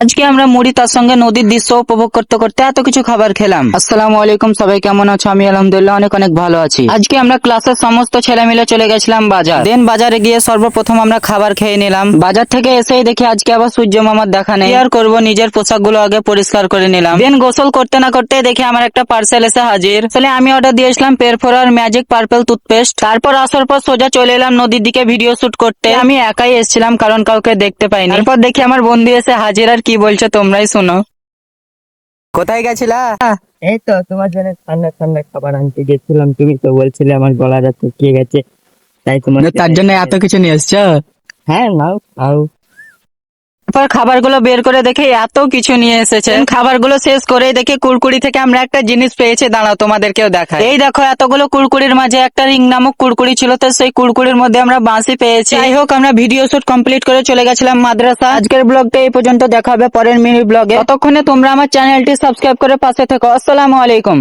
আজকে আমরা মুড়ি তার সঙ্গে নদীর দৃশ্য উপভোগ করতে করতে এত কিছু খাবার খেলাম। আসসালামু আলাইকুম, সবাই কেমন আছো? আমি আলহামদুলিল্লাহ অনেক অনেক ভালো আছি। আজকে আমরা ক্লাসের সমস্ত ছেলে মিলে চলে গেছিলাম বাজার। দেন বাজারে গিয়ে সর্বপ্রথম আমরা খাবার খেয়ে নিলাম। বাজার থেকে এসেই দেখি আজকে আবার সূর্য মামার দেখা নেই। কি আর করবো, নিজের পোশাকগুলো আগে পরিষ্কার করে নিলাম। দেন গোসল করতে না করতে দেখি আমার একটা পার্সেল এসে হাজির। আসলে আমি অর্ডার দিয়েছিলাম পেরফোরার ম্যাজিক পার্পল টুথপেস্ট। তারপর আসার পর সোজা চলে এলাম নদীর দিকে ভিডিও শুট করতে। আমি একাই এসেছিলাম কারণ কাউকে দেখতে পাইনি। তারপর দেখি আমার বন্ধু এসে হাজির, আর কি বলছো তোমরাই শোনো। কোথায় গেছিলা? এই তো তোমার জন্য ঠান্ডা ঠান্ডা খাবার আনতে গেছিলাম, তুমি তো বলছিলে আমার গলাটা শুকিয়ে গেছে, তাই তোমার তার জন্য এত কিছু নিয়ে এসছো? হ্যাঁ নাও খাও। তারপর খাবারগুলো বের করে দেখে এত কিছু নিয়ে এসেছে। খাবারগুলো শেষ করে দেখে কুরকুরি থেকে আমরা একটা জিনিস পেয়েছি, দাঁড়াও তোমাদেরকেও দেখাই। এই দেখো, এতগুলো কুরকুরির মাঝে একটা রিং নামক কুরকুরি ছিল, তো সেই কুরকুরির মধ্যে আমরা বাঁশি পেয়েছি। যাই হোক, আমরা ভিডিও শুট কমপ্লিট করে চলে গেছিলাম মাদ্রাসা। আজকের ব্লগটা এই পর্যন্ত, দেখা হবে পরের মিনি ব্লগে। ততক্ষণে তোমরা আমার চ্যানেলটি সাবস্ক্রাইব করে পাশে থেকো। আসসালামু আলাইকুম।